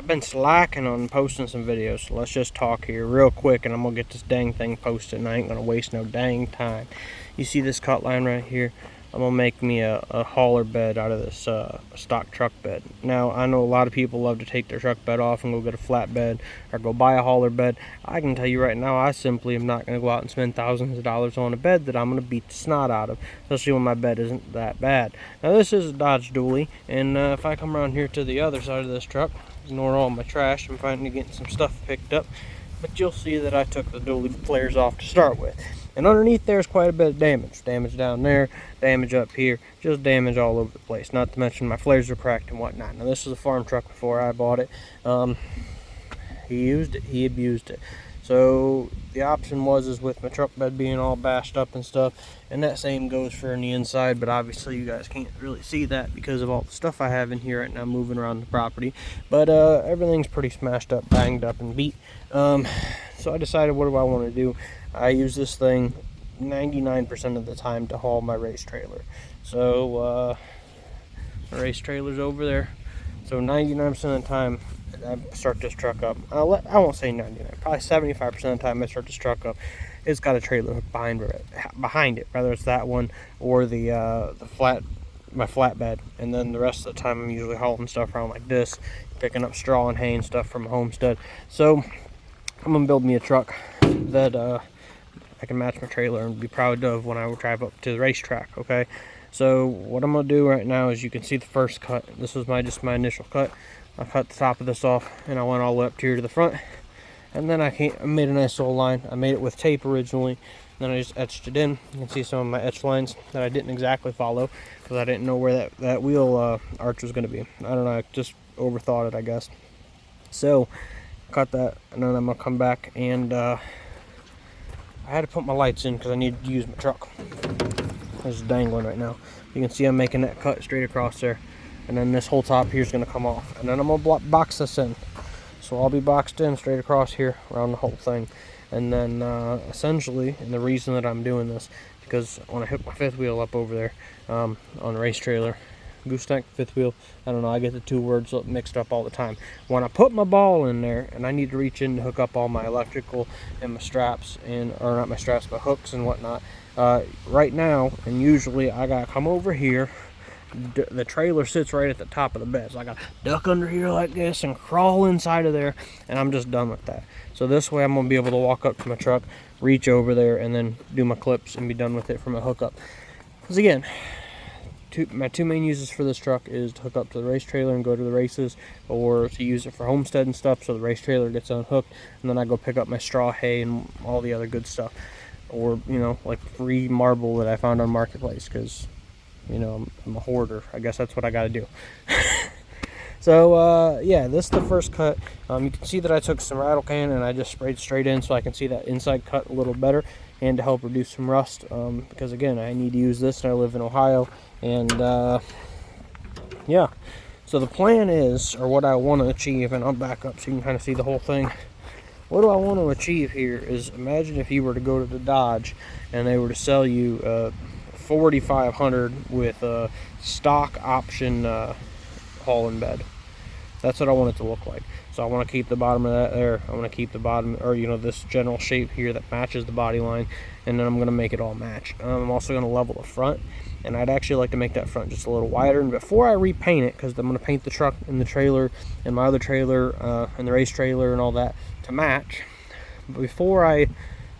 I've been slacking on posting some videos, so let's just talk here real quick, and I'm gonna get this dang thing posted, and I ain't gonna waste no dang time. You see this cut line right here? I'm gonna make me a hauler bed out of this stock truck bed. Now, I know a lot of people love to take their truck bed off and go get a flat bed or go buy a hauler bed. I can tell you right now, I simply am not gonna go out and spend thousands of dollars on a bed that I'm gonna beat the snot out of, especially when my bed isn't that bad. Now, this is a Dodge dually, and if I come around here to the other side of this truck, ignore all my trash, I'm finally getting some stuff picked up, but you'll see that I took the dually flares off to start with. And underneath there's quite a bit of damage. Damage down there, damage up here, just damage all over the place. Not to mention my flares are cracked and whatnot. Now this is a farm truck before I bought it. He used it, he abused it. So the option is with my truck bed being all bashed up and stuff, and that same goes for on the inside, but obviously you guys can't really see that because of all the stuff I have in here right now moving around the property. But everything's pretty smashed up, banged up, and beat. So I decided, what do I want to do? I use this thing 99% of the time to haul my race trailer. So my race trailer's over there. So 99% of the time I start this truck up. I won't say 99, probably 75% of the time I start this truck up, it's got a trailer hook behind it, whether it's that one or my flatbed. And then the rest of the time I'm usually hauling stuff around like this, picking up straw and hay and stuff from a homestead. So I'm gonna build me a truck that I can match my trailer and be proud of when I drive up to the racetrack. Okay, so what I'm gonna do right now is, you can see the first cut. This was just my initial cut. I cut the top of this off and I went all the way up here to the front, and then I made a nice little line. I made it with tape originally, then I just etched it in. You can see some of my etch lines that I didn't exactly follow because I didn't know where that wheel arch was going to be. I don't know, I just overthought it, I guess. So cut that, and then I'm gonna come back and I had to put my lights in because I needed to use my truck. It's dangling right now. You can see I'm making that cut straight across there, and then this whole top here is going to come off, and then I'm going to box this in. So I'll be boxed in straight across here around the whole thing. And then essentially, and the reason that I'm doing this, because when I hook my fifth wheel up over there on the race trailer, gooseneck, fifth wheel, I don't know, I get the two words mixed up all the time. When I put my ball in there and I need to reach in to hook up all my electrical and my straps, or not my straps, but hooks and whatnot, right now, and usually I gotta come over here. The trailer sits right at the top of the bed, so I gotta duck under here like this and crawl inside of there, and I'm just done with that. So this way I'm gonna be able to walk up to my truck, reach over there, and then do my clips and be done with it from a hookup. Because again, my two main uses for this truck is to hook up to the race trailer and go to the races, or to use it for homestead and stuff, so the race trailer gets unhooked, and then I go pick up my straw, hay, and all the other good stuff. Or, you know, like free marble that I found on Marketplace, because, you know, I'm a hoarder. I guess that's what I gotta do. So, yeah, this is the first cut. You can see that I took some rattle can and I just sprayed straight in so I can see that inside cut a little better, and to help reduce some rust, because again, I need to use this and I live in Ohio. And yeah, so the plan is, or what I want to achieve, and I'll back up so you can kind of see the whole thing. What do I want to achieve here is, imagine if you were to go to the Dodge and they were to sell you 4500 with a stock option hauling bed. That's what I want it to look like. So I want to keep the bottom of that there. I want to keep the bottom, or you know, this general shape here that matches the body line, and then I'm going to make it all match. I'm also going to level the front, and I'd actually like to make that front just a little wider. And before I repaint it, because I'm going to paint the truck and the trailer and my other trailer and the race trailer and all that to match, but before I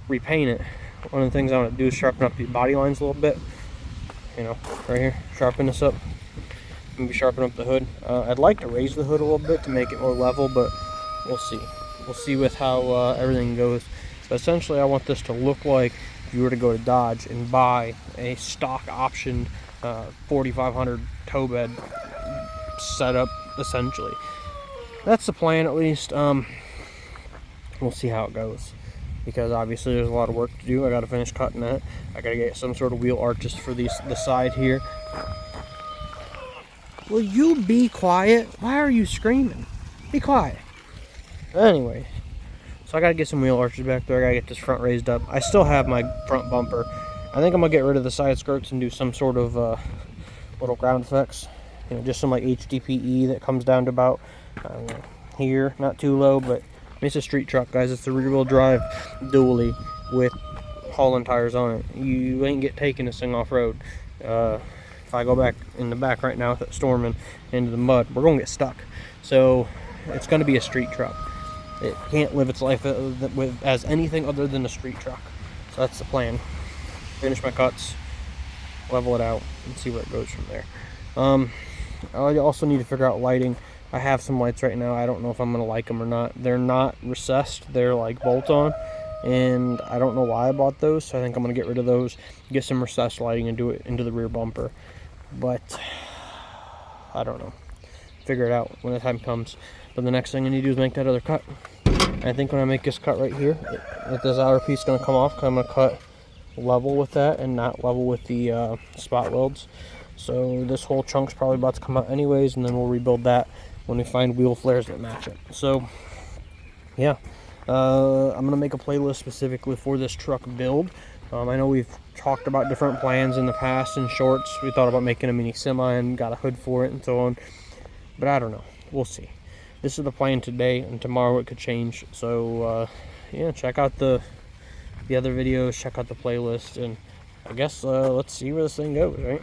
repaint it, one of the things I want to do is sharpen up the body lines a little bit. You know, right here, sharpen this up. Maybe sharpen up the hood. I'd like to raise the hood a little bit to make it more level, but we'll see. We'll see with how everything goes. But essentially, I want this to look like if you were to go to Dodge and buy a stock option 4500 tow bed setup, essentially. That's the plan, at least. We'll see how it goes, because obviously there's a lot of work to do. I got to finish cutting that. I got to get some sort of wheel arches for the side here. Will you be quiet? Why are you screaming? Be quiet. Anyway, so I gotta get some wheel arches back there. I gotta get this front raised up. I still have my front bumper. I think I'm gonna get rid of the side skirts and do some sort of little ground effects. You know, just some like HDPE that comes down to about, I don't know, here, not too low, but it's a street truck, guys. It's a rear-wheel drive dually with hauling tires on it. You ain't taking this thing off-road. If I go back in the back right now with it storming into the mud, we're gonna get stuck. So it's gonna be a street truck. It can't live its life as anything other than a street truck. So that's the plan. Finish my cuts, level it out, and see where it goes from there. I also need to figure out lighting. I have some lights right now. I don't know if I'm gonna like them or not. They're not recessed, they're like bolt-on, and I don't know why I bought those, so I think I'm gonna get rid of those, get some recessed lighting, and do it into the rear bumper. But I don't know. Figure it out when the time comes. But the next thing I need to do is make that other cut. I think when I make this cut right here, this outer piece is gonna come off, because I'm gonna cut level with that and not level with the spot welds. So this whole chunk's probably about to come out anyways, and then we'll rebuild that when we find wheel flares that match it. So yeah, I'm gonna make a playlist specifically for this truck build. I know we've talked about different plans in the past in shorts. We thought about making a mini semi and got a hood for it and so on, but I don't know, we'll see. This is the plan today, and tomorrow it could change. So yeah, check out the other videos, check out the playlist, and I guess let's see where this thing goes, right?